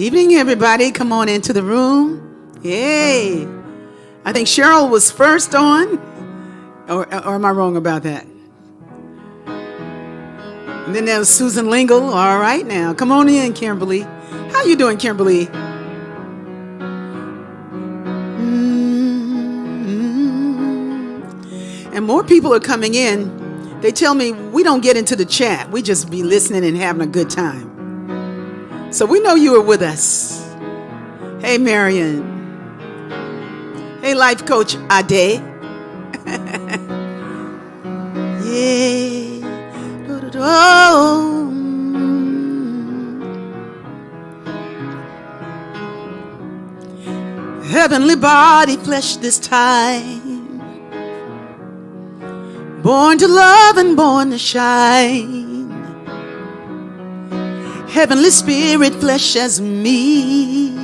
evening, everybody. Come on into the room. Yay. I think Cheryl was first on. Or am I wrong about that? And then there was Susan Lingle. All right now. Come on in, Kimberly. How you doing, Kimberly? And more people are coming in. They tell me we don't get into the chat. We just be listening and having a good time. So we know you are with us. Hey, Marion. Hey, Life Coach Ade. Yeah. Oh. Heavenly body, flesh this time. Born to love and born to shine. Heavenly spirit, flesh as me.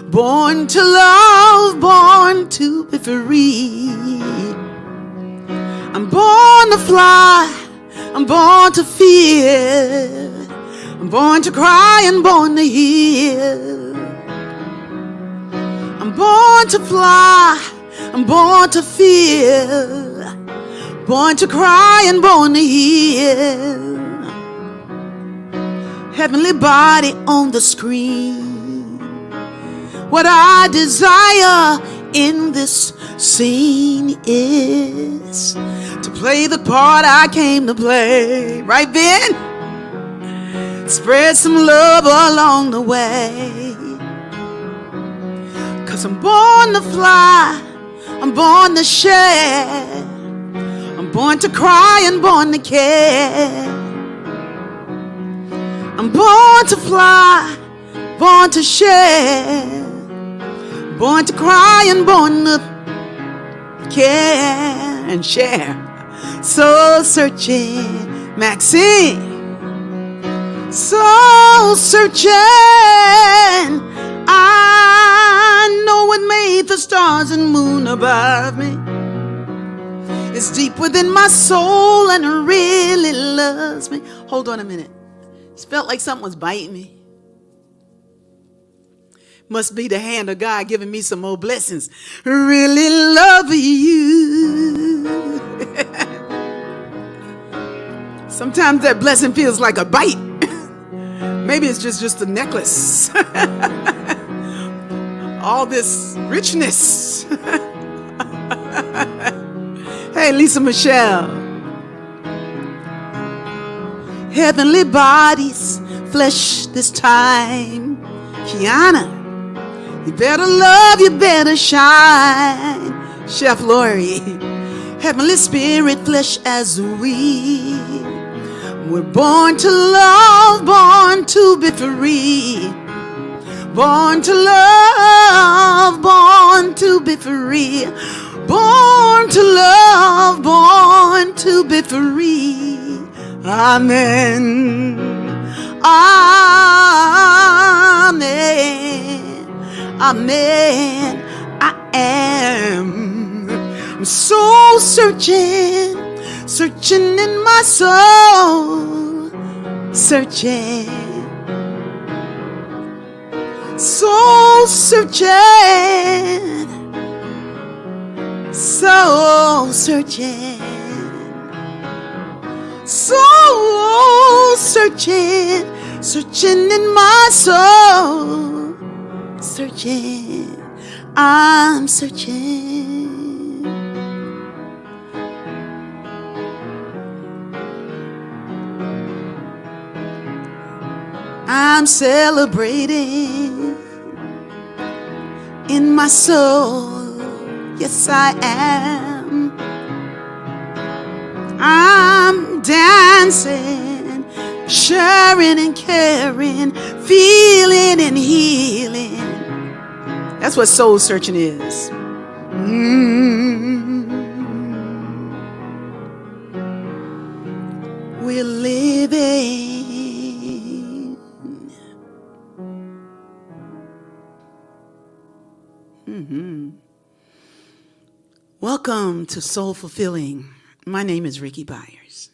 Born to love, born to be free. I'm born to fly, I'm born to fear. I'm born to cry and born to heal. I'm born to fly, I'm born to feel. Born to cry and born to heal. Heavenly body on the screen. What I desire in this scene is to play the part I came to play. Right, Ben? Spread some love along the way. 'Cause I'm born to fly, I'm born to share. I'm born to cry and born to care. I'm born to fly, born to share. Born to cry and born to care and share. Soul searching, Maxine. Soul searching. I know what made the stars and moon above me. It's deep within my soul and it really loves me. Hold on a minute. It felt like something was biting me. Must be the hand of God giving me some more blessings. Really love you. Sometimes that blessing feels like a bite. Maybe it's just a necklace. All this richness. Hey, Lisa Michelle. Heavenly bodies, flesh this time. Kiana. You better love, you better shine. Chef Lori. Heavenly spirit, flesh as we. We're born to love, born to be free. Born to love, born to be free. Born to love, born to be free. Amen. Amen. Amen. I am. I'm soul searching, searching in my soul, searching. Soul searching, soul searching. Soul searching, searching in my soul, searching, I'm searching. I'm celebrating in my soul, yes I am. I'm dancing, sharing and caring, feeling and healing. That's what soul searching is. We're living. Welcome to Soul Fulfilling. My name is Rickie Byars.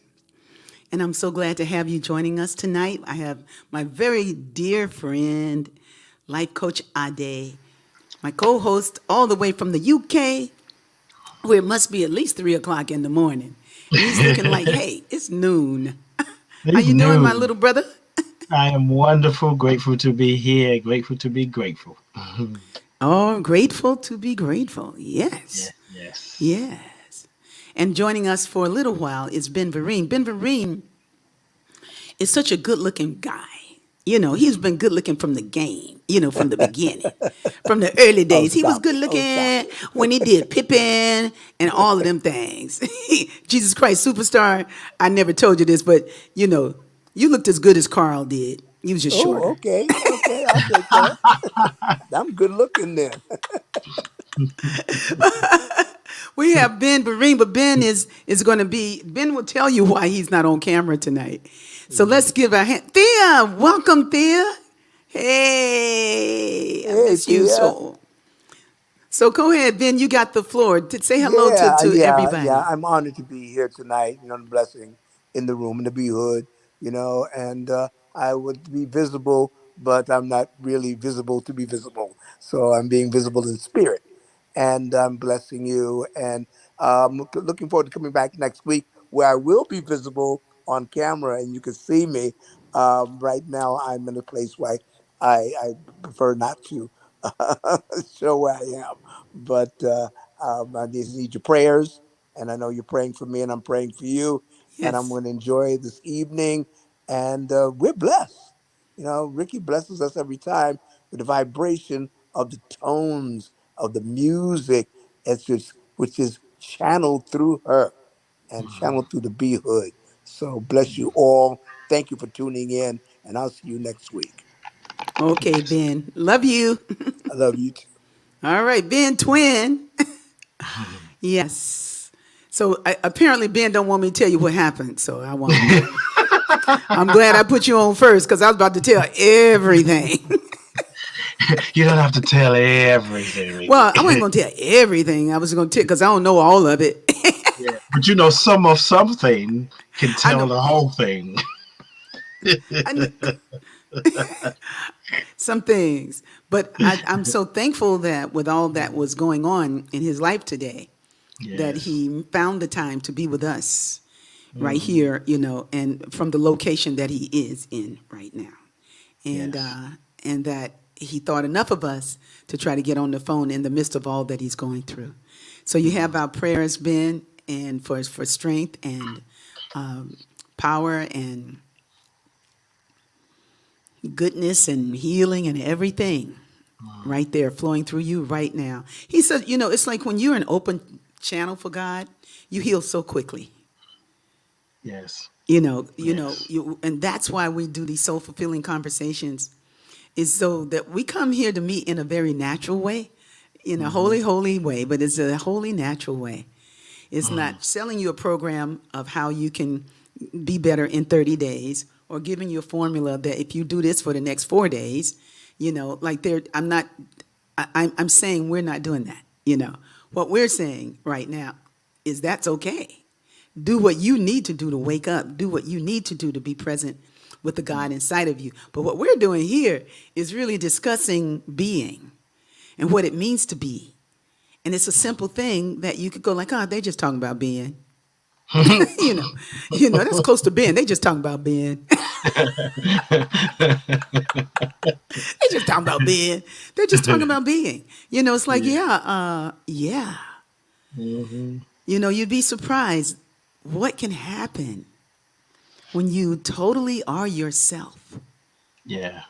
And I'm so glad to have you joining us tonight. I have my very dear friend, Life Coach Ade, my co-host all the way from the UK, where it must be at least 3 o'clock in the morning. And he's looking like, hey, it's noon. How It's you doing, my noon. little brother? I am wonderful, grateful to be here, grateful to be grateful. Oh, grateful to be grateful. Yeah, Yes. yes. Yes. And joining us for a little while is Ben VEREEN. Ben VEREEN is such a good looking guy. You know, he's been good looking from the game, from the beginning, from the early Oh, days. He was stop good it. Oh, stop looking it. when he did Pippin and all of them things. Jesus Christ Superstar. I never told you this, but you looked as good as Carl did. You was just Oh, shorter. okay. Okay. I'll take that. I'm good looking then. We have Ben VEREEN, but Ben is going to be. Ben will tell you why he's not on camera tonight. So let's give a hand. Thea, welcome, Thea. Hey, I Hey, miss you Tia. so. So go ahead, Ben. You got the floor. Say hello to Yeah, yeah. everybody. I'm honored to be here tonight. The blessing in the room, in the be hood, and I would be visible, but I'm not really visible to be visible. So I'm being visible in spirit. And I'm blessing you. And looking forward to coming back next week where I will be visible on camera and you can see me. Right now, I'm in a place where I prefer not to show where I am. But I just need your prayers, and I know you're praying for me, and I'm praying for you, and I'm Yes. going to enjoy this evening, and we're blessed. Ricky blesses us every time with the vibration of the tones of the music, which is channeled through her and channeled through the Be Hood. So bless you all. Thank you for tuning in, and I'll see you next week. Okay, Ben. Love you. I love you too. All right, Ben Twin. Yes. So apparently Ben don't want me to tell you what happened. So I'm glad I put you on first because I was about to tell everything. You don't have to tell everything, Ricky. Well, I wasn't going to tell everything. I was going to tell because I don't know all of it. Yeah. But you know, some of something can I tell know. the whole thing. I know some things, but I'm so thankful that with all that was going on in his life today, that Yes. he found the time to be with us right Hmm. here, and from the location that he is in right now, and Yes. uh, and that he thought enough of us to try to get on the phone in the midst of all that he's going through. So you have our prayers, Ben, and for strength and um, power and goodness and healing and everything right there flowing through you right now. He said, it's like when you're an open channel for God, you heal so quickly. Yes. Yes. And that's why we do these soul fulfilling conversations, is so that we come here to meet in a very natural way, in a Hmm. holy way, but it's a holy natural way. It's Hmm. not selling you a program of how you can be better in 30 days or giving you a formula that if you do this for the next 4 days, like I'm not, I'm saying we're not doing that. What we're saying right now is that's okay. Do what you need to do to wake up. Do what you need to do to be present with the God inside of you. But what we're doing here is really discussing being and what it means to be. And it's a simple thing that you could go like, oh, they just talking about being. you know, that's close to being. They just talking about being. They just talking about being. They're just talking about being. It's like, Yeah. yeah. Hmm. You'd be surprised what can happen when you totally are yourself. Yeah.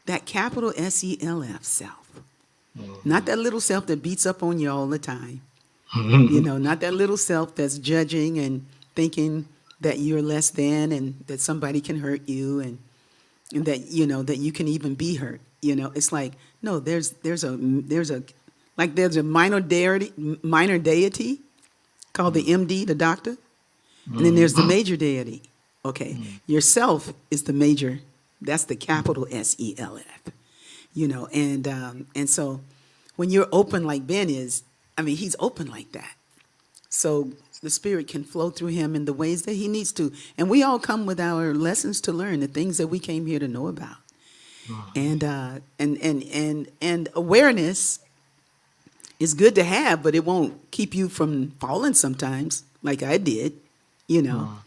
That capital SELF self. Not Hmm. that little self that beats up on you all the time. Hmm. Not that little self that's judging and thinking that you're less than and that somebody can hurt you and that that you can even be hurt. It's like no, there's a minor deity called the MD, the doctor, and then there's the major deity. Okay, yourself is the major. That's the capital SELF. And so when you're open like Ben is, I mean, he's open like that. So the Spirit can flow through him in the ways that he needs to. And we all come with our lessons to learn, the things that we came here to know about. And awareness is good to have, but it won't keep you from falling sometimes, like I did, you know.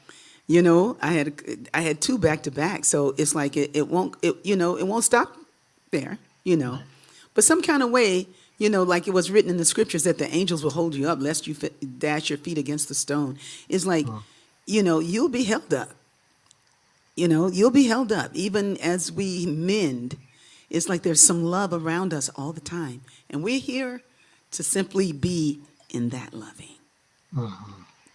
You know, I had two back to back, so it's like it won't stop there, you know. But some kind of way, you know, like it was written in the scriptures that the angels will hold you up lest you dash your feet against the stone. It's like, you know, you'll be held up. You know, you'll be held up even as we mend. It's like there's some love around us all the time, and we're here to simply be in that loving,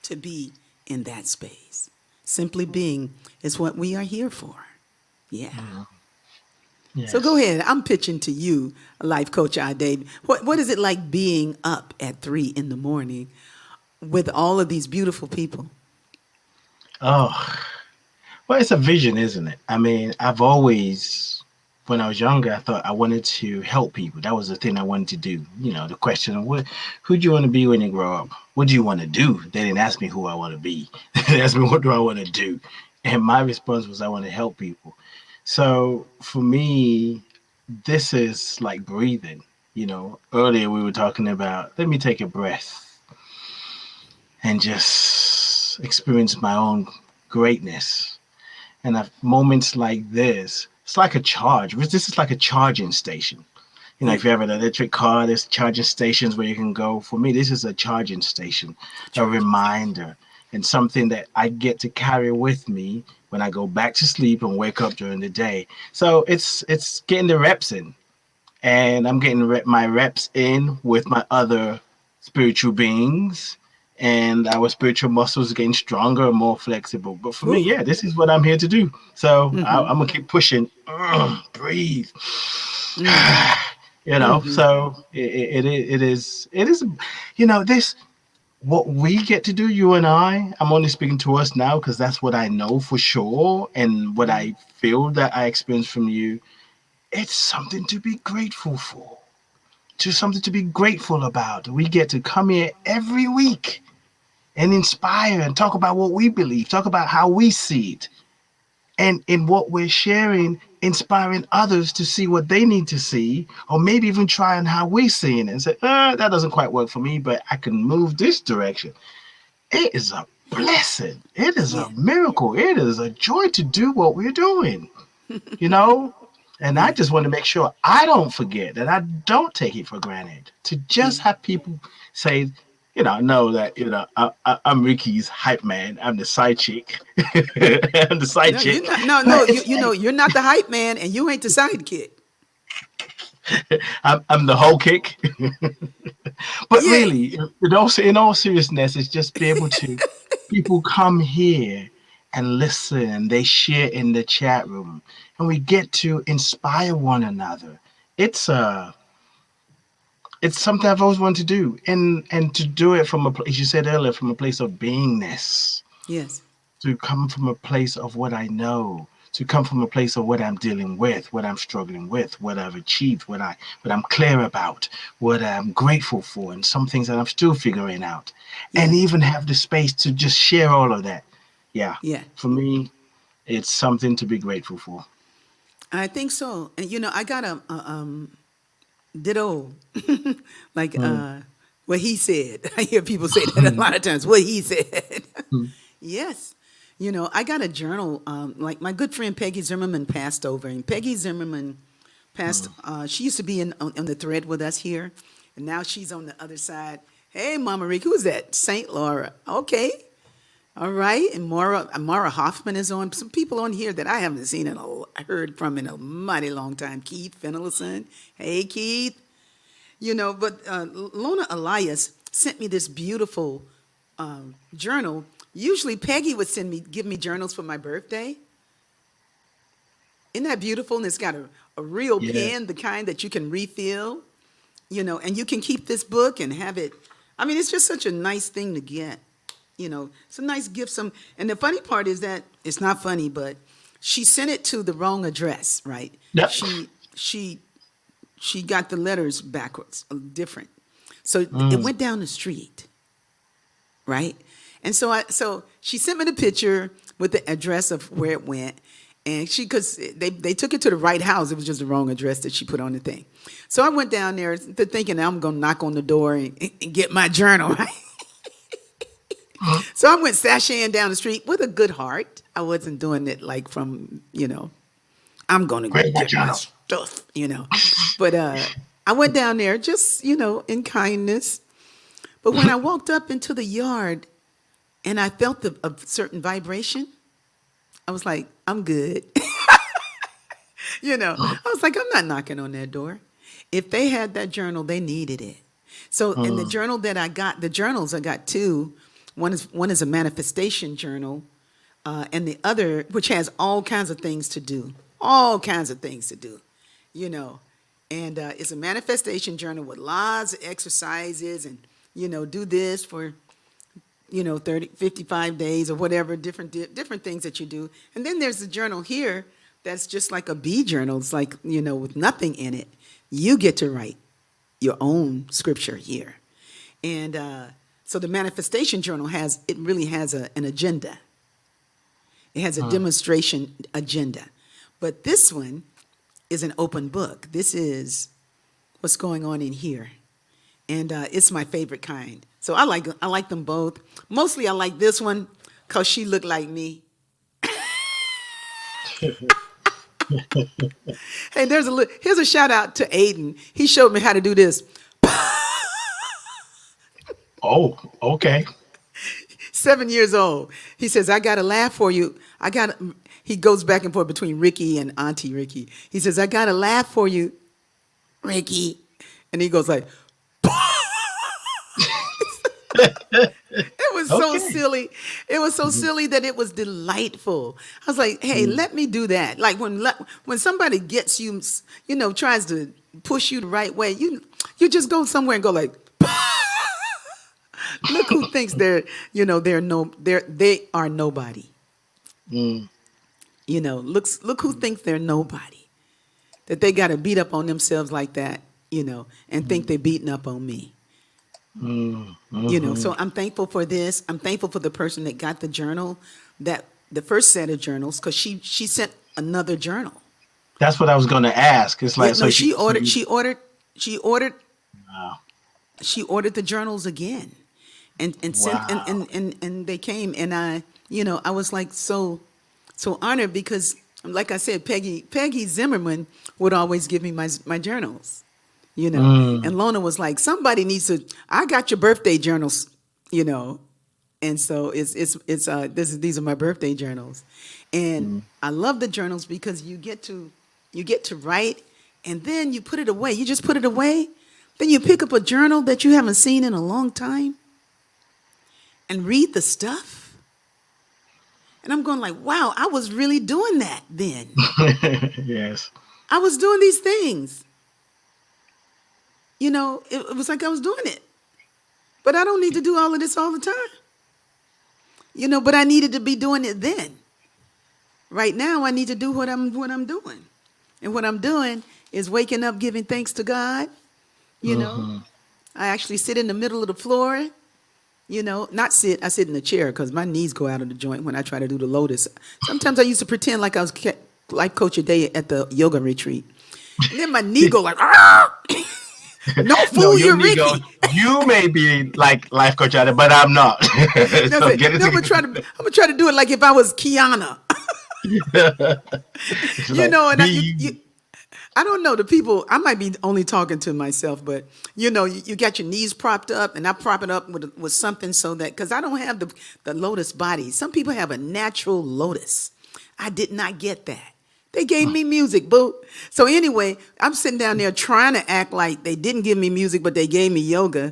to be in that space. Simply being is what we are here for. Yeah. Yes. So go ahead. I'm pitching to you, Life Coach Ade. What is it like being up at 3 in the morning with all of these beautiful people? Oh, well, it's a vision, isn't it? I mean, I've always, when I was younger, I thought I wanted to help people. That was the thing I wanted to do. You know, the question of who do you want to be when you grow up? What do you want to do? They didn't ask me who I want to be. They asked me, what do I want to do? And my response was, I want to help people. So for me, this is like breathing. You know, earlier we were talking about, let me take a breath and just experience my own greatness. And at moments like this, it's like a charge. This is like a charging station. You know, if you have an electric car, there's charging stations where you can go. For me, this is a charging station, a reminder, and something that I get to carry with me when I go back to sleep and wake up during the day. So it's getting the reps in, and I'm getting my reps in with my other spiritual beings, and our spiritual muscles getting stronger and more flexible. But for me, yeah, this is what I'm here to do. So I'm gonna keep pushing. Breathe. You know, so it is, you know, this, what we get to do, you and I'm only speaking to us now because that's what I know for sure, and what I feel that I experienced from you. It's something to be grateful for, to something to be grateful about. We get to come here every week and inspire and talk about what we believe, talk about how we see it, and in what we're sharing, inspiring others to see what they need to see, or maybe even trying how we're seeing it and say, that doesn't quite work for me, but I can move this direction. It is a blessing. It is a miracle. It is a joy to do what we're doing, you know? And I just want to make sure I don't forget, that I don't take it for granted, to just have people say, you know that, you know, I'm Rickie's hype man. I'm the side chick. I'm the side chick. You know, you're not the hype man, and you ain't the sidekick. I'm the whole kick. But really, in all seriousness, it's just be able to, people come here and listen, and they share in the chat room, and we get to inspire one another. It's something I've always wanted to do, and to do it from a place, you said earlier, from a place of beingness. Yes. To come from a place of what I know, to come from a place of what I'm dealing with, what I'm struggling with, what I've achieved, what I'm clear about, what I'm grateful for, and some things that I'm still figuring out, and even have the space to just share all of that. Yeah. For me, it's something to be grateful for. I think so. And you know, I got a ditto, like what he said. I hear people say that a lot of times. What he said. Yes. You know, I got a journal. Like my good friend Peggy Zimmerman passed over, and Peggy Zimmerman passed. She used to be on the thread with us here, and now she's on the other side. Hey, Mama Rick, who's that? Saint Laura. Okay. All right. And Mara Hoffman is on. Some people on here that I haven't seen and heard from in a mighty long time. Keith Fenelson. Hey, Keith. You know, but Lona Elias sent me this beautiful journal. Usually Peggy would give me journals for my birthday. Isn't that beautiful? And it's got a real pen, the kind that you can refill, you know, and you can keep this book and have it. I mean, it's just such a nice thing to get. You know, it's a nice gift. And the funny part is that it's not funny, but she sent it to the wrong address, right? Yep. She got the letters backwards, different. So it went down the street, right? And so she sent me the picture with the address of where it went. And because they took it to the right house. It was just the wrong address that she put on the thing. So I went down there thinking I'm going to knock on the door and get my journal, right? So I went sashaying down the street with a good heart. I wasn't doing it like from, I'm going to Where's my get my journal? stuff, But I went down there just, in kindness. But when I walked up into the yard and I felt a certain vibration, I was like, I'm good. I was like, I'm not knocking on their door. If they had that journal, they needed it. So, and the journal that I got, the journals I got two. One is a manifestation journal, and the other, which has all kinds of things to do, And it's a manifestation journal with lots of exercises and, do this for 30, 55 days or whatever, different things that you do. And then there's the journal here that's just like a bee journal. It's like, with nothing in it. You get to write your own scripture here. And so the manifestation journal really has an agenda. It has a demonstration agenda. But this one is an open book. This is what's going on in here. And it's my favorite kind. So I like them both. Mostly I like this one because she looked like me. Hey, here's a shout out to Aiden. He showed me how to do this. Oh, okay. 7 years old. He says, I got to laugh for you. He goes back and forth between Rickie and Auntie Rickie. He says, I got to laugh for you, Rickie. And he goes like, it was so silly. It was so silly that it was delightful. I was like, hey, let me do that. Like when somebody gets you, tries to push you the right way, you just go somewhere and go like, look who thinks they are nobody. Look who thinks they're nobody. That they got to beat up on themselves like that, and think they're beating up on me. So I'm thankful for this. I'm thankful for the person that got the journal, that the first set of journals, because she sent another journal. That's what I was going to ask. It's like, she ordered Wow. She ordered the journals again, and sent Wow. and they came, and I was like so honored because, like I said, Peggy Zimmerman would always give me my journals. And Lona was like, somebody needs to, I got your birthday journals, and so these are my birthday journals. And I love the journals because you get to write, and then you put it away. You just put it away. Then you pick up a journal that you haven't seen in a long time and read the stuff. And I'm going like, wow, I was really doing that then. Yes. I was doing these things. It was like I was doing it. But I don't need to do all of this all the time. But I needed to be doing it then. Right now, I need to do what I'm doing. And what I'm doing is waking up, giving thanks to God. I actually sit in the middle of the floor. Not sit. I sit in a chair because my knees go out of the joint when I try to do the lotus. Sometimes I used to pretend like I was Life Coach Ade at the yoga retreat. And then my knee go like, ah! No, fool, you're Rickie. You may be like Life Coach Ade, but I'm not. I'm gonna try to do it like if I was Kiana. I don't know the people. I might be only talking to myself, but you got your knees propped up, and I prop it up with something so that, because I don't have the lotus body. Some people have a natural lotus. I did not get that. They gave me music, boo. So anyway, I'm sitting down there trying to act like they didn't give me music, but they gave me yoga.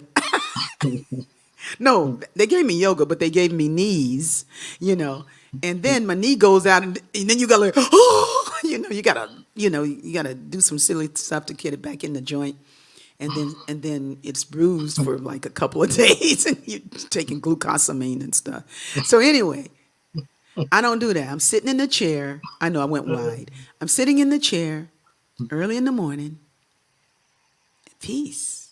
No, they gave me yoga, but they gave me knees, And then my knee goes out, and then you got like, oh, you gotta do some silly stuff to get it back in the joint, and then it's bruised for like a couple of days, and you're taking glucosamine and stuff. So anyway. I don't do that. I'm sitting in the chair. I know I went wide. I'm sitting in the chair early in the morning. Peace.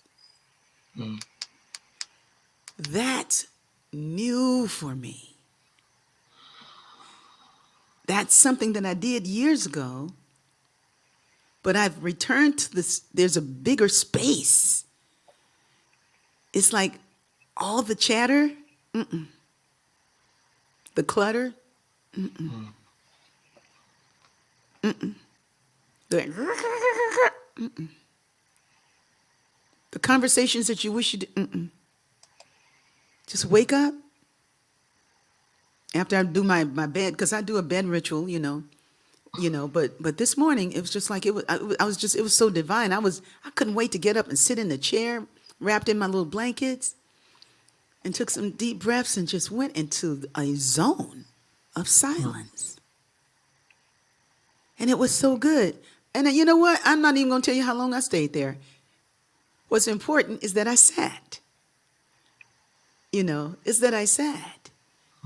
That new for me. That's something that I did years ago, but I've returned to this. There's a bigger space. It's like all the chatter, the clutter, the, the conversations that you wish you did. Just wake up after I do my bed, because I do a bed ritual, but this morning it was just like it was so divine. I couldn't wait to get up and sit in the chair wrapped in my little blankets and took some deep breaths and just went into a zone of silence. And it was so good. And you know what? I'm not even going to tell you how long I stayed there. What's important is that I sat. Is that I sat.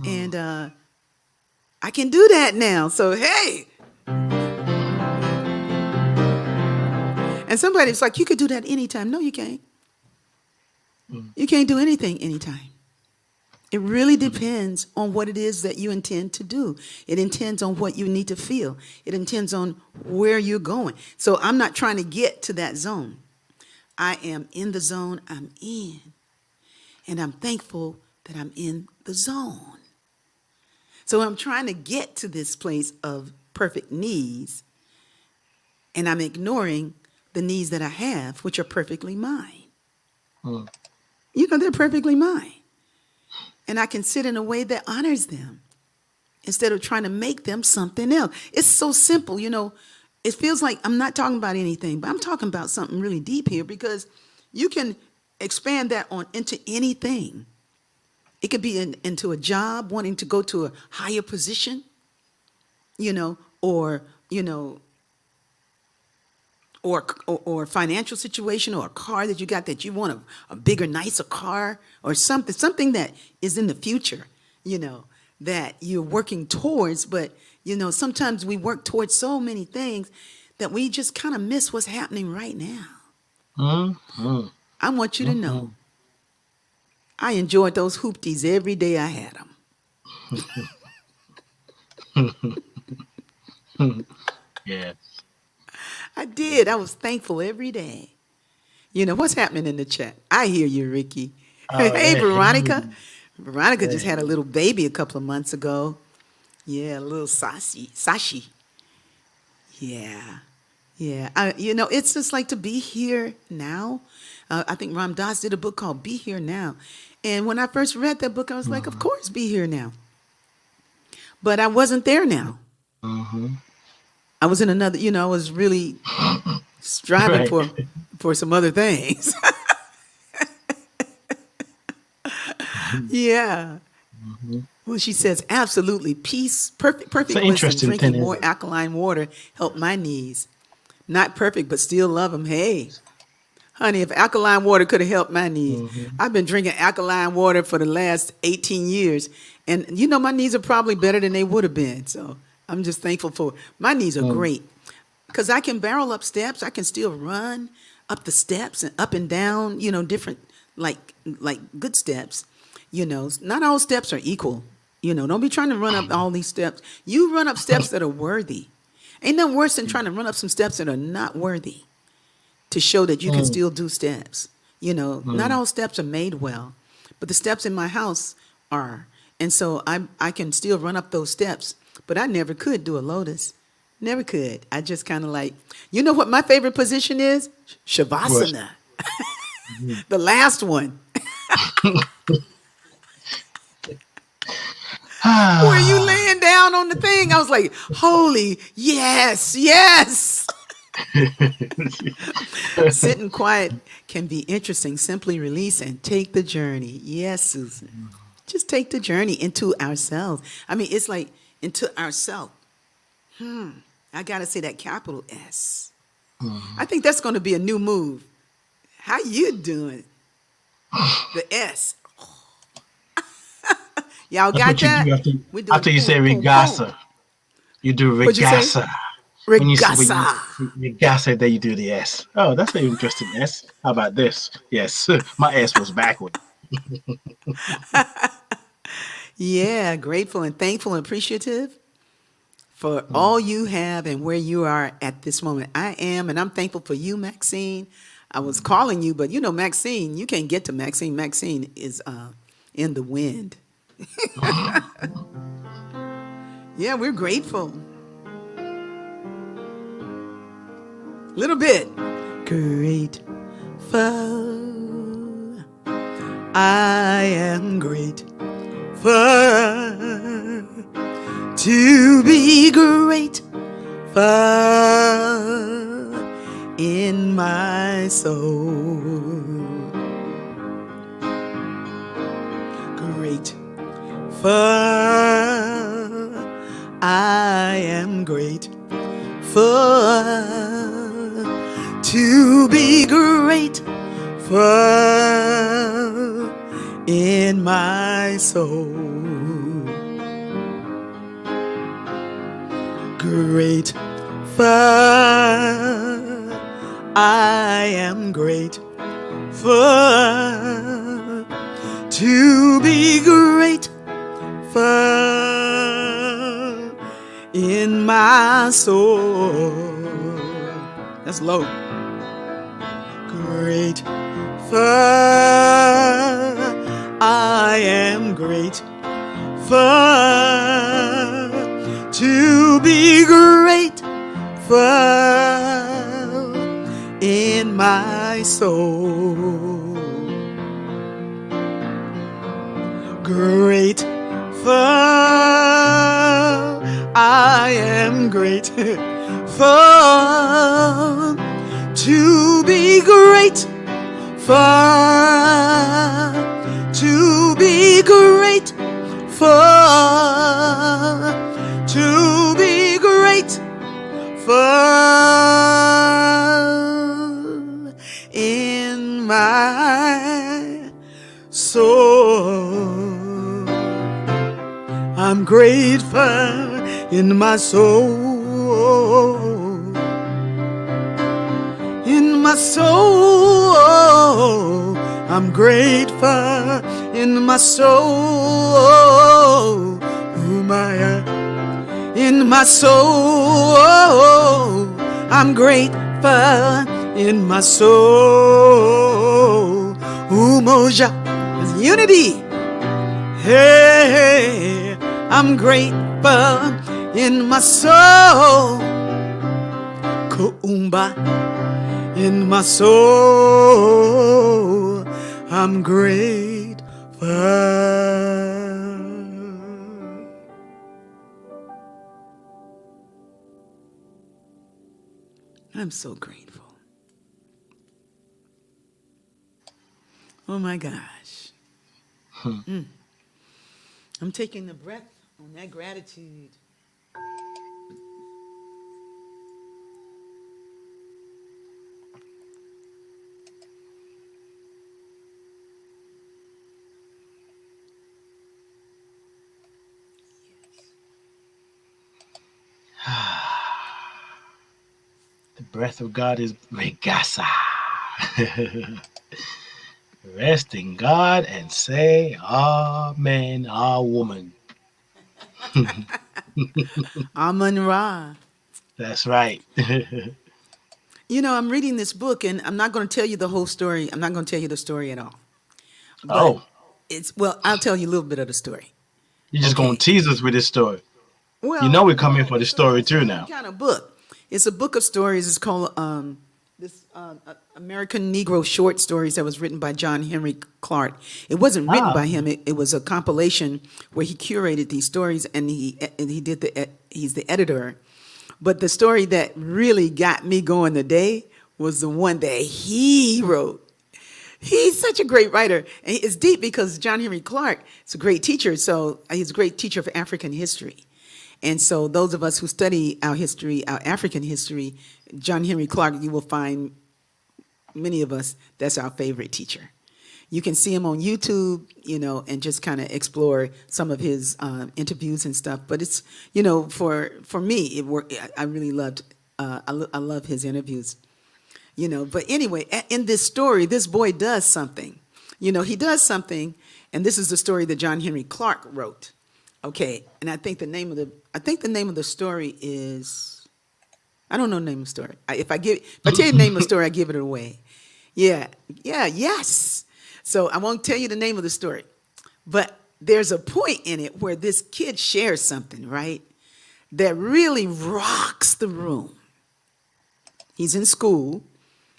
And I can do that now. So, hey. And somebody's like, you could do that anytime. No, you can't. You can't do anything anytime. It really depends on what it is that you intend to do. It intends on what you need to feel. It intends on where you're going. So I'm not trying to get to that zone. I am in the zone I'm in. And I'm thankful that I'm in the zone. So I'm trying to get to this place of perfect needs. And I'm ignoring the needs that I have, which are perfectly mine. They're perfectly mine. And I can sit in a way that honors them instead of trying to make them something else. It's so simple, It feels like I'm not talking about anything, but I'm talking about something really deep here, because you can expand that on into anything. It could be into a job, wanting to go to a higher position, or financial situation, or a car that you got that you want a bigger, nicer car, or something that is in the future, that you're working towards. But, sometimes we work towards so many things that we just kind of miss what's happening right now. I want you to know, I enjoyed those hoopties every day I had them. Yeah. I did. I was thankful every day. What's happening in the chat? I hear you, Rickie. Hey, Veronica. Veronica just had a little baby a couple of months ago. Yeah, a little Sashi. Yeah. It's just like to be here now. I think Ram Dass did a book called Be Here Now. And when I first read that book, I was like, of course, be here now. But I wasn't there now. I was in another, I was really striving for some other things. Yeah. Well, she says, absolutely. Peace, perfect wisdom, drinking more alkaline water helped my knees. Not perfect, but still love them. Hey, honey, if alkaline water could have helped my knees. I've been drinking alkaline water for the last 18 years. And, my knees are probably better than they would have been. So I'm just thankful for my knees are great. Because I can barrel up steps. I can still run up the steps and up and down, different, like good steps. Not all steps are equal. Don't be trying to run up all these steps. You run up steps that are worthy. Ain't nothing worse than trying to run up some steps that are not worthy to show that you can still do steps. Not all steps are made well, but the steps in my house are. And so I can still run up those steps, but I never could do a lotus. Never could. I just kind of like, what my favorite position is? Shavasana. The last one. Where you laying down on the thing. I was like, holy, yes. Sitting quiet can be interesting. Simply release and take the journey. Yes, Susan. Just take the journey into ourselves. I mean, it's like into ourselves. I got to say that capital S. I think that's going to be a new move. How you doing? The S. Y'all got that? After you say Rigasa, you do Rigasa. Rigasa. Rigasa, then you do the S. Oh, that's an interesting S. How about this? Yes, my S was backward. Yeah, grateful and thankful and appreciative for all you have and where you are at this moment. I am, and I'm thankful for you, Maxine. I was calling you, but you know, Maxine, you can't get to Maxine. Maxine is in the wind. Yeah, we're grateful. Little bit. Grateful. I am grateful to be grateful in my soul. Grateful. I am grateful to be grateful in my soul. Grateful. I am grateful to be grateful in my soul. That's low. Grateful. I am grateful to be grateful in my soul. Grateful. I am grateful to be grateful to be grateful to be grateful in my soul. I'm grateful in my soul. In my soul, I'm grateful in my soul. In my soul, I'm grateful in my soul. Umoja is unity. Hey, I'm grateful in my soul. Kuumba in my soul. I'm grateful. I'm so grateful. Oh my gosh. I'm taking the breath on that gratitude. The breath of God is Regasa. Rest in God and say Amen, our woman. Amun Ra. That's right. You know, I'm reading this book, and I'm not going to tell you the whole story. I'm not going to tell you the story at all. But Oh, I'll tell you a little bit of the story. you're just going Okay. to tease us with this story. You Well, know we're coming yeah, for the story it's the too same now. kind of book. It's a book of stories. It's called this American Negro Short Stories that was written by John Henry Clark. It wasn't written by him. It was a compilation where he curated these stories, and he's the editor. But the story that really got me going today was the one that he wrote. He's such a great writer. And it's deep because John Henry Clark is a great teacher. So he's a great teacher of African history. And so those of us who study our history, our African history, John Henry Clark, you will find many of us, that's our favorite teacher. You can see him on YouTube, you know, and just kind of explore some of his interviews and stuff. But it's, you know, for me, it worked. I really loved. I love his interviews, you know. But anyway, in this story, this boy does something. he does something, and this is the story that John Henry Clark wrote. Okay, and I think the name of the story is, I don't know the name of the story. If I tell you the name of the story, I give it away. Yes. So I won't tell you the name of the story, but there's a point in it where this kid shares something, right, that really rocks the room. He's in school.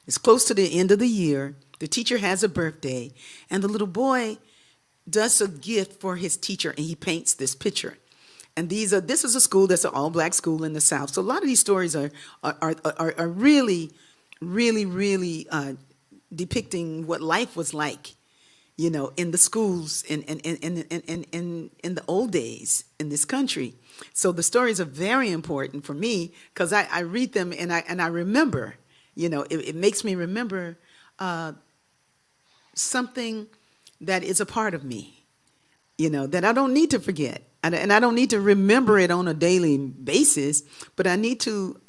It's close to the end of the year. The teacher has a birthday, and the little boy does a gift for his teacher, and he paints this picture. And this is a school that's an all-black school in the South. So a lot of these stories are really, really, really depicting what life was like, in the schools in the old days in this country. So the stories are very important for me because I read them and I remember, it makes me remember something that is a part of me, that I don't need to forget. And I don't need to remember it on a daily basis, but I need to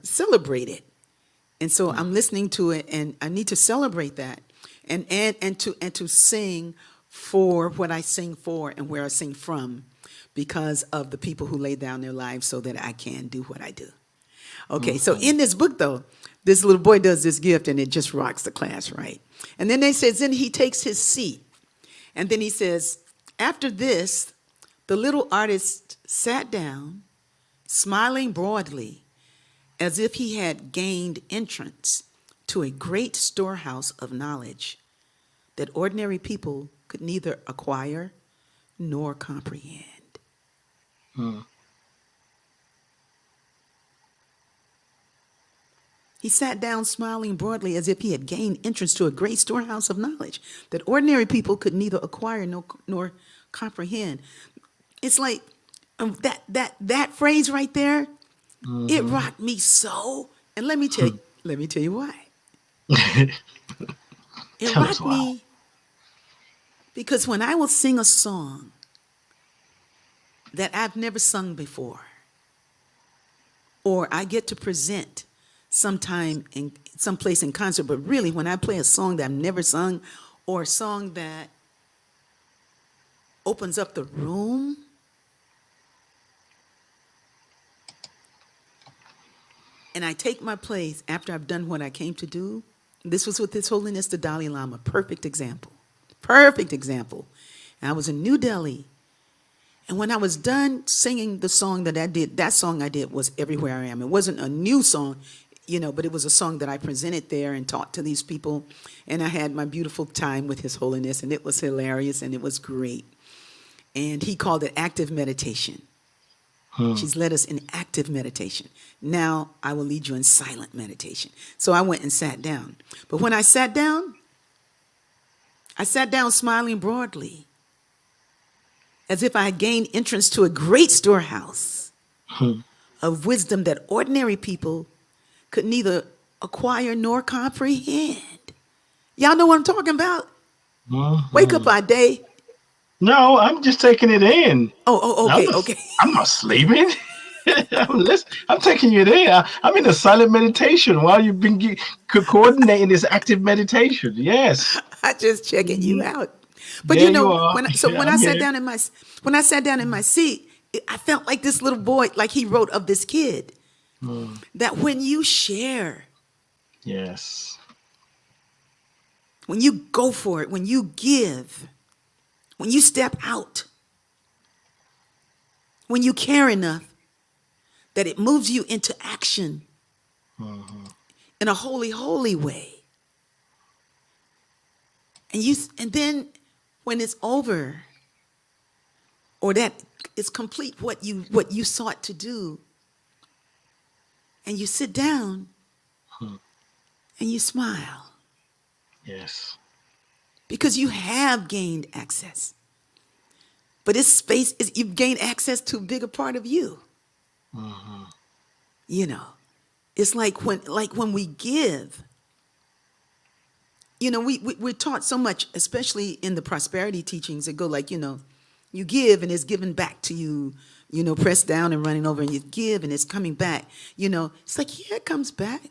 celebrate it. And so I'm listening to it, and I need to celebrate that, and to sing for what I sing for and where I sing from, because of the people who laid down their lives so that I can do what I do. Okay, so in this book, though, this little boy does this gift, and it just rocks the class, right? And then then he takes his seat, and then he says, after this, the little artist sat down, smiling broadly, as if he had gained entrance to a great storehouse of knowledge that ordinary people could neither acquire nor comprehend. He sat down smiling broadly as if he had gained entrance to a great storehouse of knowledge that ordinary people could neither acquire nor comprehend. It's like that phrase right there, it rocked me so. And let me tell you why. It rocked me because when I will sing a song that I've never sung before, or I get to present sometime in someplace in concert, but really when I play a song that I've never sung, or a song that opens up the room, and I take my place after I've done what I came to do. This was with His Holiness the Dalai Lama. Perfect example. And I was in New Delhi. And when I was done singing the song that song I did was Everywhere I Am. It wasn't a new song, but it was a song that I presented there and taught to these people. And I had my beautiful time with His Holiness, and it was hilarious, and it was great. And he called it active meditation. She's led us in active meditation. Now I will lead you in silent meditation. So I went and sat down. But when I sat down smiling broadly, as if I had gained entrance to a great storehouse of wisdom that ordinary people could neither acquire nor comprehend. Y'all know what I'm talking about? Wake up, Ade. No, I'm just taking it in. Okay. I'm not sleeping. I'm taking it in. I'm in a silent meditation while you've been coordinating this active meditation. Yes. I just checking you out. But You are. when I sat down in my seat, I felt like this little boy, like he wrote of this kid, that when you share, yes, when you go for it, when you give, when you step out, when you care enough that it moves you into action in a holy, holy way. And then when it's over, or that is complete what you sought to do, and you sit down and you smile. yes, Because you have gained access. But this space you've gained access to a bigger part of you. It's like when we give, we're taught so much, especially in the prosperity teachings that go like, you give and it's given back to you, pressed down and running over, and you give and it's coming back. It's like, yeah, it comes back.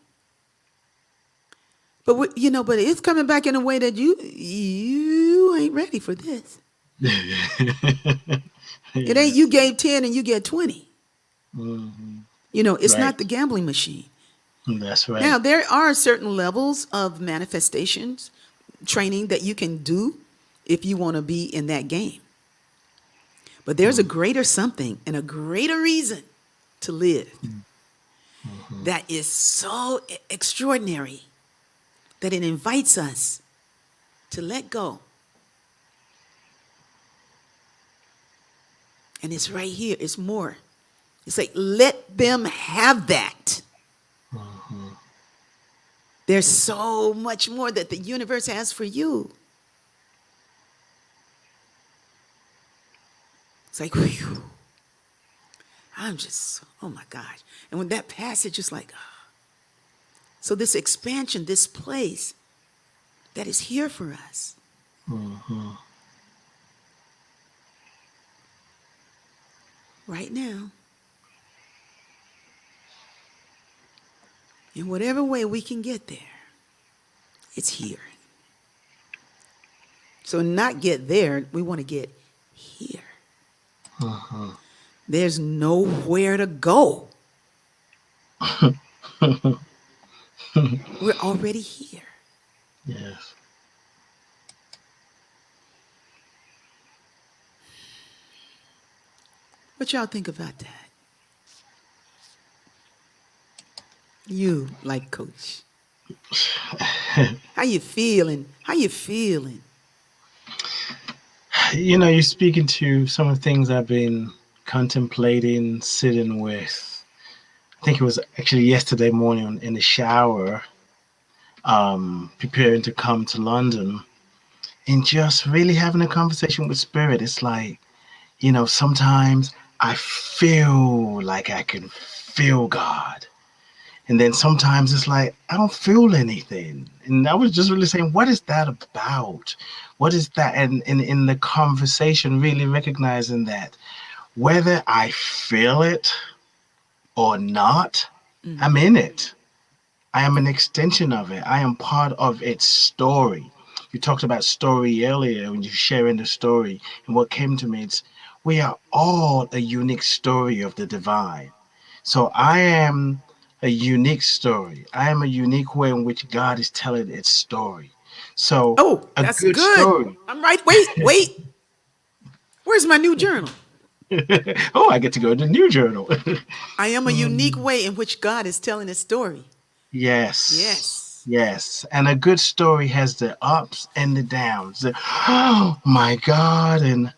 But but it's coming back in a way that you ain't ready for this. It ain't you Yes. gave 10 and you get 20. Hmm. It's not the Right. gambling machine. That's Now, right. there are certain levels of manifestations, training that you can do if you want to be in that game. But there's a greater something and a greater reason to live Mm-hmm. that is so extraordinary that it invites us to let go. And it's right here. It's more. It's like, let them have that. Hmm. There's so much more that the universe has for you. It's like, whew, I'm just, oh my gosh. And when that passage is like, ah. So this expansion, this place that is here for us Hmm. right now, in whatever way we can get there, it's here. So not get there, we want to get here. Hmm. There's nowhere to go. We're already here. Yes. What y'all think about that? You, life coach. How you feeling? How you feeling? You're speaking to some of the things I've been contemplating, sitting with. I think it was actually yesterday morning in the shower, preparing to come to London, and just really having a conversation with Spirit. It's like, sometimes I feel like I can feel God. And then sometimes it's like, I don't feel anything. And I was just really saying, what is that about? What is that? And in the conversation, really recognizing that whether I feel it or not, I'm in it. I am an extension of it. I am part of its story. You talked about story earlier when you sharing the story. And what came to me, it's we are all a unique story of the divine. So I am a unique story. I am a unique way in which God is telling its story. So Oh, a that's good good. story. I'm right. Wait. Where's my new journal? Oh, I get to go to the new journal. I am a unique Mm, way in which God is telling his story. yes. Yes. Yes. And a good story has the ups and the downs. Oh my God. And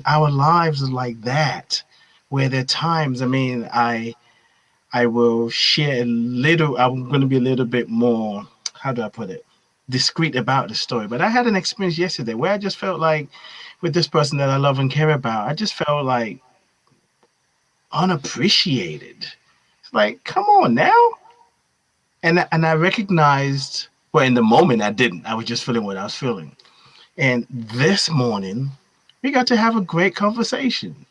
our lives are like that. Where there are times, I will share a little. I'm going to be a little bit more, how do I put it, discreet about the story. But I had an experience yesterday where I just felt like, with this person that I love and care about, I just felt like unappreciated. It's like, come on now. And I recognized, well, in the moment I didn't. I was just feeling what I was feeling. And this morning, we got to have a great conversation.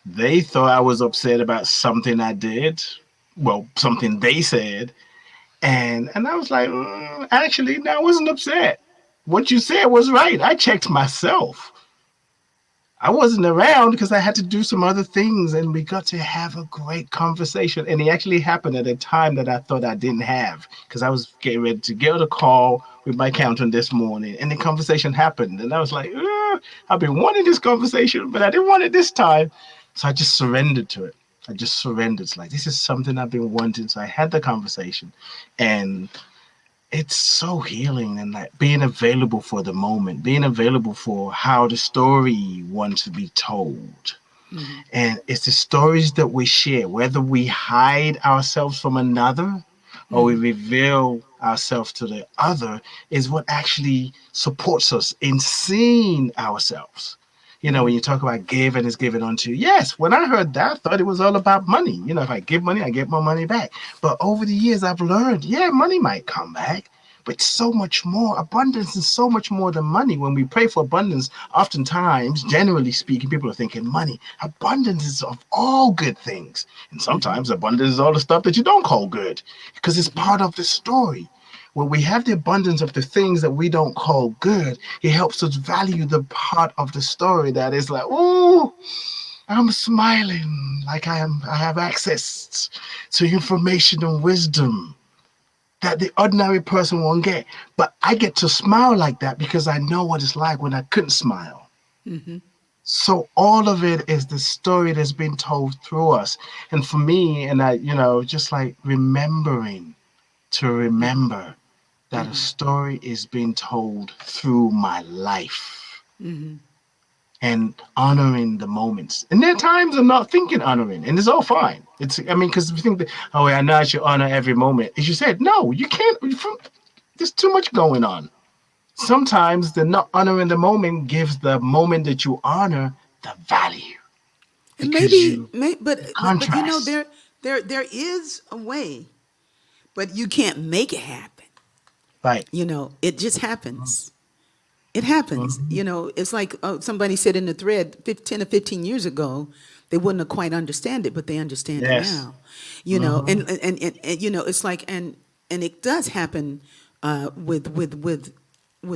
They thought I was upset about something I did, well, something they said. And I was like, actually, no, I wasn't upset. What you said was right. I checked myself. I wasn't around because I had to do some other things, and we got to have a great conversation. And it actually happened at a time that I thought I didn't have because I was getting ready to get on a call with my accountant this morning, and the conversation happened. And I was like, I've been wanting this conversation, but I didn't want it this time. So I just surrendered to it. I just surrendered. It's like, this is something I've been wanting. So I had the conversation, and it's so healing, and like being available for the moment, being available for how the story wants to be told. Mhm. And it's the stories that we share, whether we hide ourselves from another or we Mhm. reveal ourselves to the other, is what actually supports us in seeing ourselves. When Mhm. you talk about give and is given unto, yes, when I heard that, I thought it was all about money. If I give money, I get my money back. But over the years, I've learned, yeah, money might come back, but so much more. Abundance is so much more than money. When we pray for abundance, oftentimes, generally speaking, people are thinking money. Abundance is of all good things. And sometimes abundance is all the stuff that you don't call good because it's part of the story. When we have the abundance of the things that we don't call good, it helps us value the part of the story that is like, oh, I'm smiling like I have access to information and wisdom that the ordinary person won't get. But I get to smile like that because I know what it's like when I couldn't smile. So all of it is the story that's been told through us. And for me, and I, just like remembering to remember that a story is being told through my life and honoring the moments. And there are times I'm not thinking honoring, and it's all fine. Because we think that, oh, I know I should honor every moment. As you said, no, you can't. There's too much going on. Sometimes the not honoring the moment gives the moment that you honor the value And because maybe, you but contrast. there is a way, but you can't make it happen. Right. It just happens. It happens. Mhm. It's like somebody said in the thread 10 or 15 years ago, they wouldn't have quite understand it, but they understand it Yes. now. Mhm. It's like, and it does happen with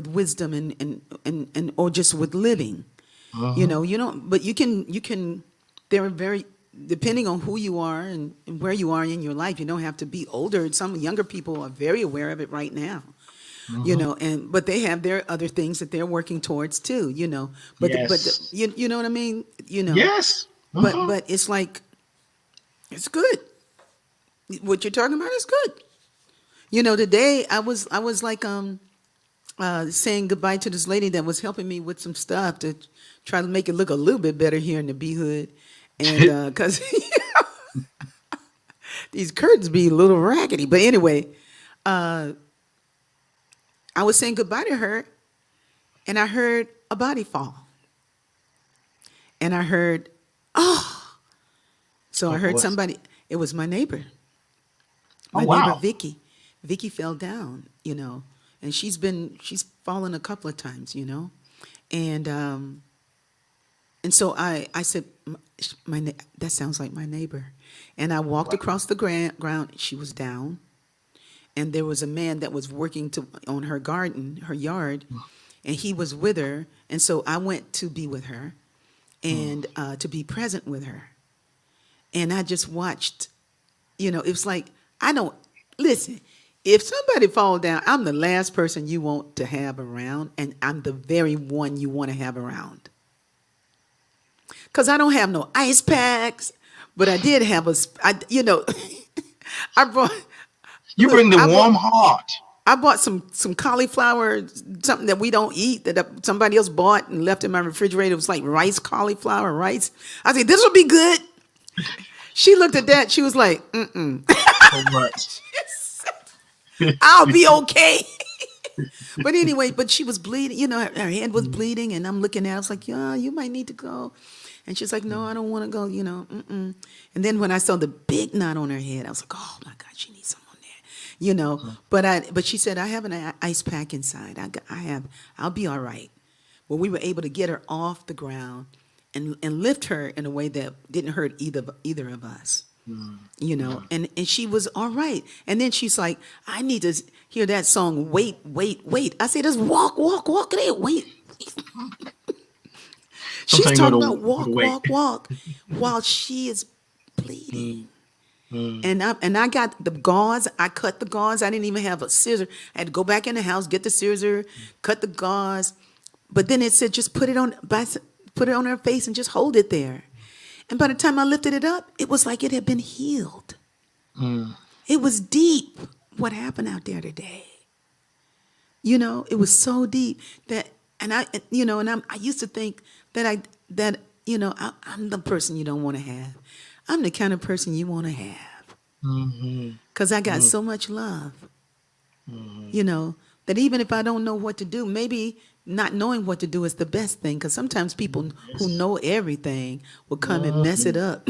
wisdom and or just with living. Mhm. But you can, there are very, depending on who you are and where you are in your life, you don't have to be older. Some younger people are very aware of it right now. Mhm. But they have their other things that they're working towards too. Yes. You know what I mean. Yes. But Mhm. it's like, it's good. What you're talking about is good. Today I was like saying goodbye to this lady that was helping me with some stuff to try to make it look a little bit better here in the B hood, and because these curtains be a little raggedy. But anyway, uh, I was saying goodbye to her, and I heard a body fall, and I heard, oh, so I What heard was? somebody. It was my neighbor, Oh my neighbor wow. Vicky. Vicky fell down, and she's fallen a couple of times, and so I said, that sounds like my neighbor, and I walked Wow. across the ground. She was down, and there was a man that was working on her garden, her yard, and he was with her, and so I went to be with her, Mm. and to be present with her, and I just watched. It was like, I don't listen. If somebody fall down, I'm the last person you want to have around, and I'm the very one you want to have around. Cause I don't have no ice packs, but I did have I brought. You Look, bring the warm heart. I bought some cauliflower, something that we don't eat that somebody else bought and left in my refrigerator. It was like cauliflower rice. I said, this will be good. She looked at that. She was like, mm-mm. So much. I'll be okay. But anyway, but she was bleeding. Her hand was bleeding, and I'm looking at her. I was like, yeah, you might need to go. And she's like, no, I don't want to go, mm-mm. And then when I saw the big knot on her head, I was like, oh my God, she needs someone there. But she said, I have an ice pack inside. I'll be all right. Well, we were able to get her off the ground and lift her in a way that didn't hurt either of us. And she was all right. And then she's like, I need to hear that song, Wait, Wait, Wait. I said, just walk, walk, walk there, wait. She's Sometimes you talking gotta, about gotta walk, wait. walk, walk while she is bleeding. Mm. Mm. And I got the gauze. I cut the gauze. I didn't even have a scissor. I had to go back in the house, get the scissor, cut the gauze. But then it said, just put it on her face and just hold it there. And by the time I lifted it up, it was like it had been healed. Mm. It was deep what happened out there today. It was so deep that, and I used to think that I'm the person you don't want to have. I'm the kind of person you want to have. Mhm. Because I got Mm. so much love, Mhm. that even if I don't know what to do, maybe not knowing what to do is the best thing. Because sometimes people who Yes. know everything will come and mess it Mhm. up.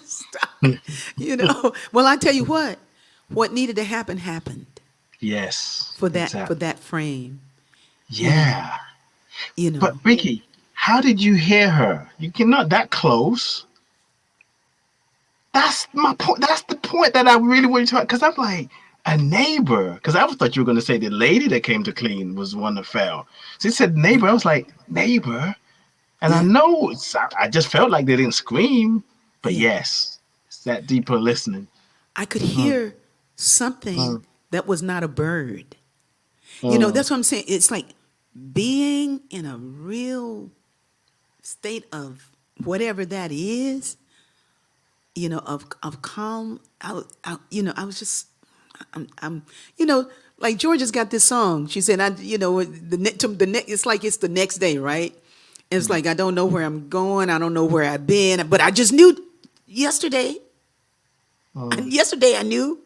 Stop. Well, I tell you what needed to happen happened. Yes. for Exactly. that frame, you know, Yeah. you But know. Rickie, how did you hear her? You cannot that close. That's my point. That's the point that I really wanted to. Because I'm like a neighbor. Because I thought you were going to say the lady that came to clean was the one that fell. So you said neighbor. I was like neighbor, and I Yeah, know I just felt like they didn't scream, but yeah. yes, it's that deeper listening. I could Mm, hear something mm, that was not a bird. You know, mm, that's what I'm saying. It's like being in a real state of whatever that is, you know, of calm. You know, I was just, you know, like Georgia's got this song. She said, you know, it's like it's the next day, right? It's mm, like I don't know where I'm going. I don't know where I've been, but I just knew yesterday. mm, Yesterday I knew,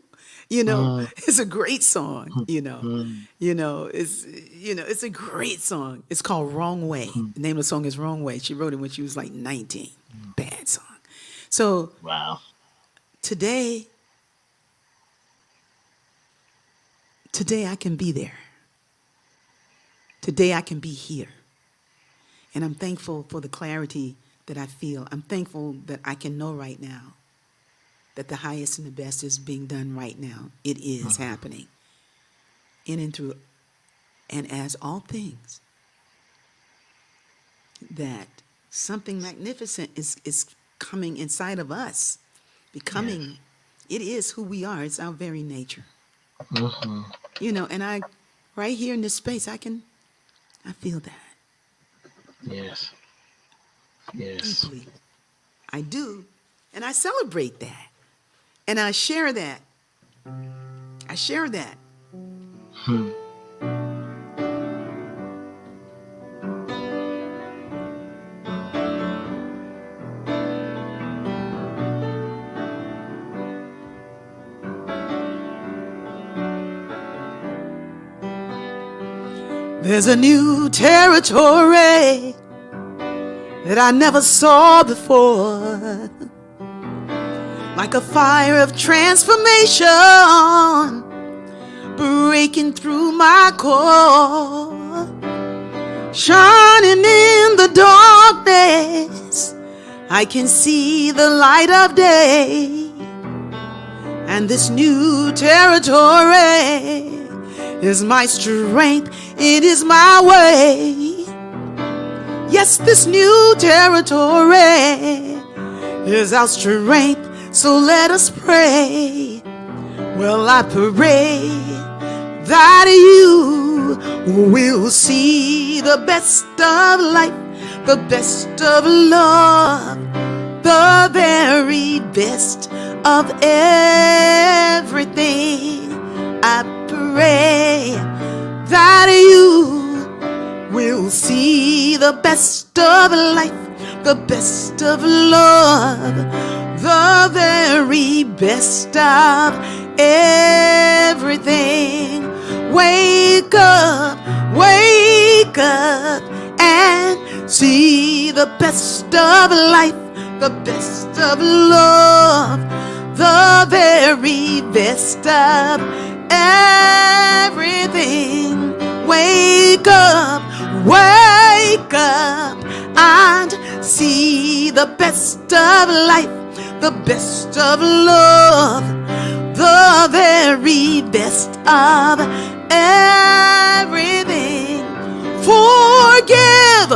you know, mm, it's a great song, you know. mm, It's a great song. It's called Wrong Way. mm. The name of the song is Wrong Way. She wrote it when she was like 19. Bad song. So Wow. today I can be there. Today I can be here. And I'm thankful for the clarity that I feel. I'm thankful that I can know right now that the highest and the best is being done right now. It is happening in and through, and as all things, that something magnificent is coming inside of us, Yes. becoming, it is who we are. It's our very nature. Hmm. You know, and right here in this space, I feel that Yes. Yes. deeply. I do, and I celebrate that, and I share that. I share that. Hmm. There's a new territory that I never saw before, like a fire of transformation breaking through my core, shining in the darkness. I can see the light of day, and this new territory is my strength. It is my way. Yes, this new territory is our strength. So let us pray. Well, I pray that you will see the best of life, the best of love, the very best of everything. I pray that you will see the best of life, the best of love, the very best of everything. Wake up and see the best of life, the best of love, the very best of everything. Wake up and see the best of life, the best of love, the very best of everything. Forgive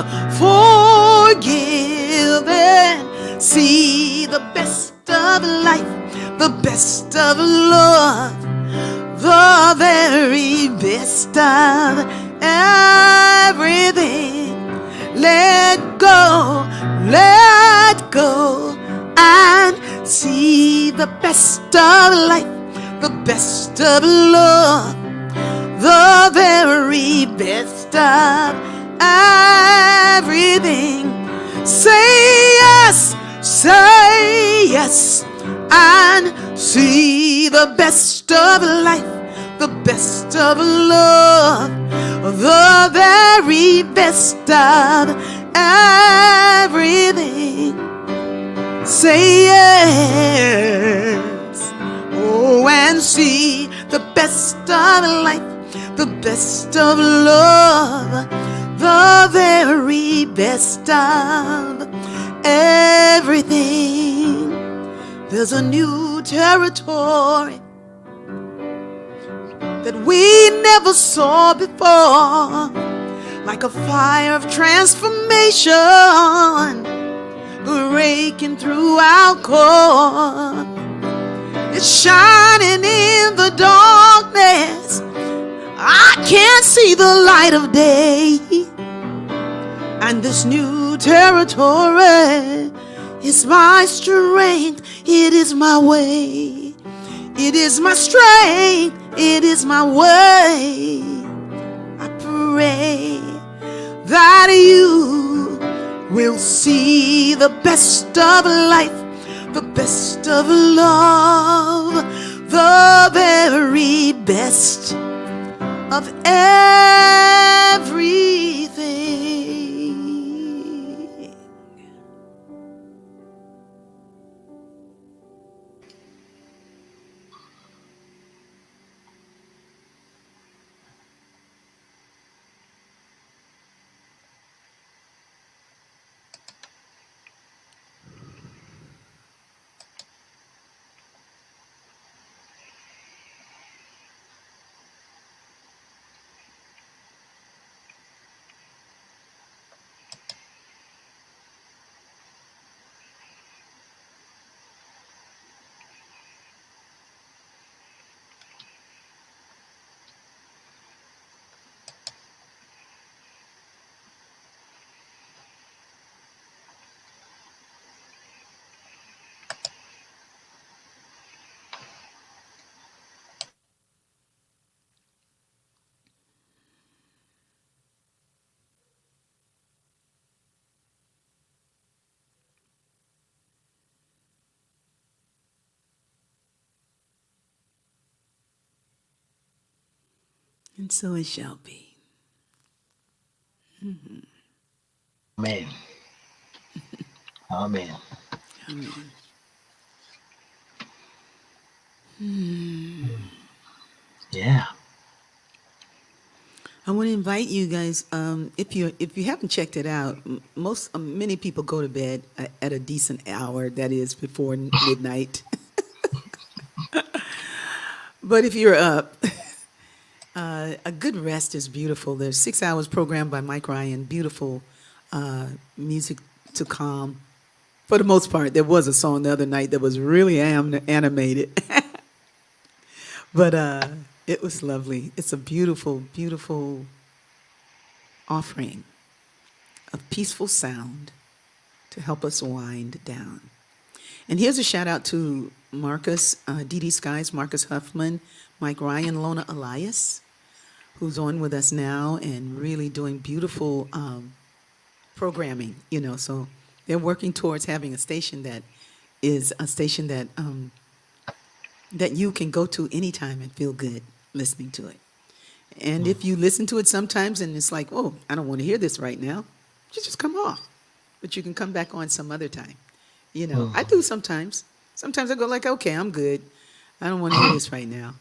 and see the best of life, the best of love, the very best of everything. Let go and see the best of life, the best of love, the very best of everything. Say yes, and see the best of life, the best of love, the very best of everything. Say yes, Oh, and see the best of life, the best of love, the very best of everything. There's a new territory that we never saw before, like a fire of transformation breaking through our core. It's shining in the darkness. I can't see the light of day. And this new territory is my strength. It is my way. It is my strength. It is my way. I pray that you will see the best of life, the best of love, the very best of everything. And so it shall be. Amen. Amen. Amen. Yeah. I want to invite you guys. If you haven't checked it out, many people go to bed at a decent hour. That is before midnight. But if you're up, a good rest is beautiful. There's 6 hours programmed by Mike Ryan. Beautiful music to calm. For the most part, there was a song the other night that was really animated. But it was lovely. It's a beautiful, beautiful offering of peaceful sound to help us wind down. And here's a shout out to Marcus, Dee Skies, Marcus Huffman, Mike Ryan, Lona Elias, who's on with us now and really doing beautiful programming, so they're working towards having a station that is a station that that you can go to anytime and feel good listening to it. And if you listen to it sometimes and it's like, oh, I don't want to hear this right now, you just come off. But you can come back on some other time. I do sometimes. Sometimes I go like, okay, I'm good. I don't want to hear this right now.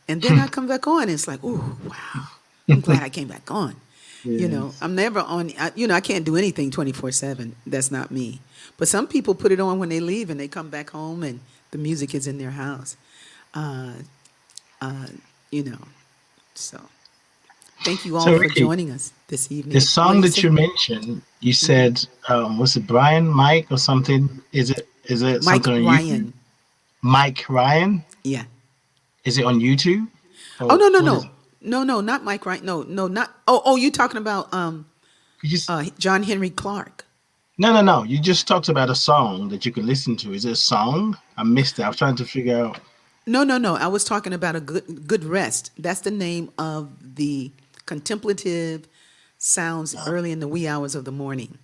And then I come back on and it's like, oh, wow. I'm glad I came back on. Yes. I'm never on, I can't do anything 24/7. That's not me. But some people put it on when they leave and they come back home and the music is in their house. So thank you all So, for Rickie, joining us this evening. the song that you mentioned, you said, was it Brian, Mike, or something? Is it Mike something on YouTube? Ryan. Mike Ryan? Yeah. Is it on YouTube? Oh, Or no, what is it? no, not Mike Ryan. No, not. Oh, you talking about You just John Henry Clark? no. You just talked about a song that you can listen to. Is it a song? I missed it. I was trying to figure out. No. I was talking about a good rest. That's the name of the contemplative sounds early in the wee hours of the morning.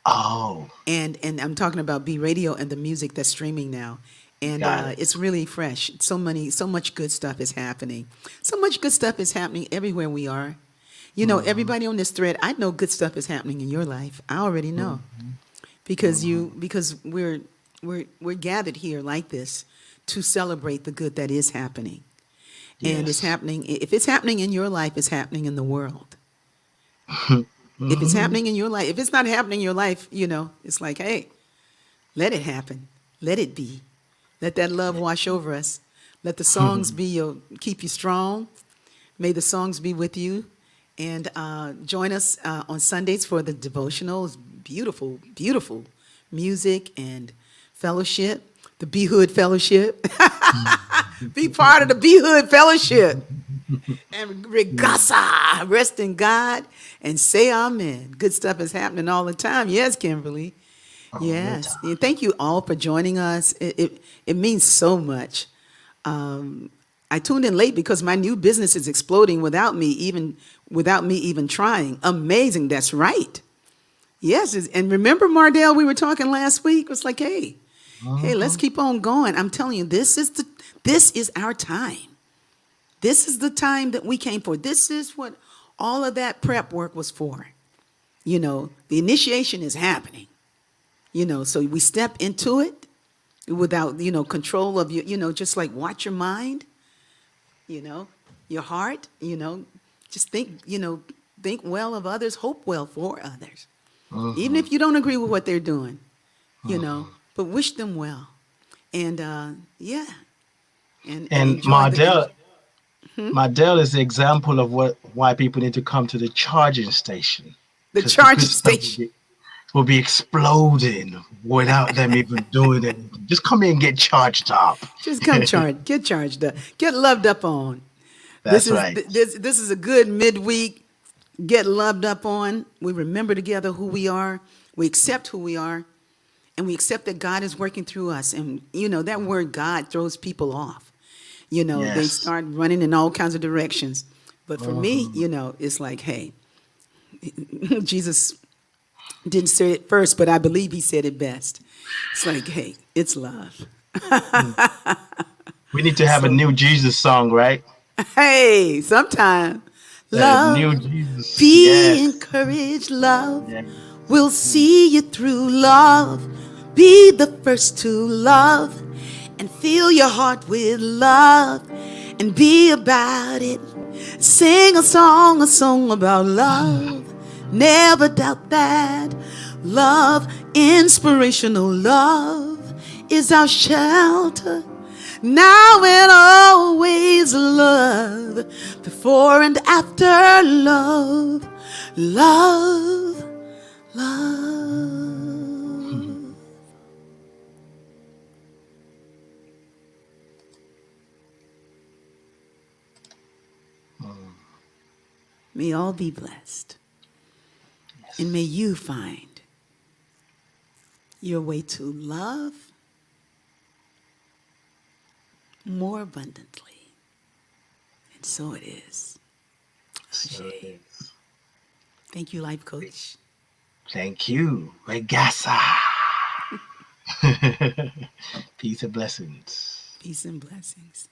Oh, And I'm talking about B Radio and the music that's streaming now. And got it. it's really fresh. So much good stuff is happening. So much good stuff is happening everywhere we are. Everybody on this thread, I know good stuff is happening in your life. I already know. Because we're gathered here like this to celebrate the good that is happening. And it's Yes. happening. If it's happening in your life, it's happening in the world. If it's Hmm. happening in your life, if it's not happening in your life, it's like, hey, let it happen. Let it be. Let that love wash over us. Let the songs keep you strong. May the songs be with you. And join us on Sundays for the devotionals. Beautiful, beautiful music and fellowship. The Be Hood Fellowship. Be part of the Be Hood Fellowship. And regasa, rest in God and say amen. Good stuff is happening all the time. Yes, Kimberly. All the Yes. time. And thank you all for joining us. It means so much. I tuned in late because my new business is exploding without me even trying. Amazing. That's right. Yes. And remember, Mardell, we were talking last week. It was like, hey, let's Hmm. keep on going. I'm telling you, this is our time. This is the time that we came for. This is what all of that prep work was for. The initiation is happening. So we step into it without, control of just like watch your mind, your heart, just think well of others, hope well for others. Even Hmm. if you don't agree with what they're doing, Hmm. but wish them well. And yeah, and And enjoy Mardell is the example of why people need to come to the charging station, the because the charging good stuff station. will be exploding without them even doing anything. Just come in and get charged up. Just come get charged up, get loved up on. This That's is right. this is a good midweek. Get loved up on. We remember together who we are. We accept who we are, and we accept that God is working through us. And that word God throws people off. They Yes. start running in all kinds of directions. But for me, Hmm. it's like, hey, Jesus didn't say it first, but I believe he said it best. It's like, hey, it's love. We need to have a So, new Jesus song, right? hey, sometime, A new love, Jesus. be Yes. encouraged, love. Yes. We'll see you through, love. Be the first to love and fill your heart with love and be about it. Sing a song about love. Never doubt that. Love, inspirational love is our shelter. Now and always love. Before and after love. Love, love. May all be blessed. And may Yes. you find your way to love more abundantly. And so it is. So it Ashe. is. Thank you, Life Coach. Thank you. Regasa. Peace and blessings. Peace and blessings.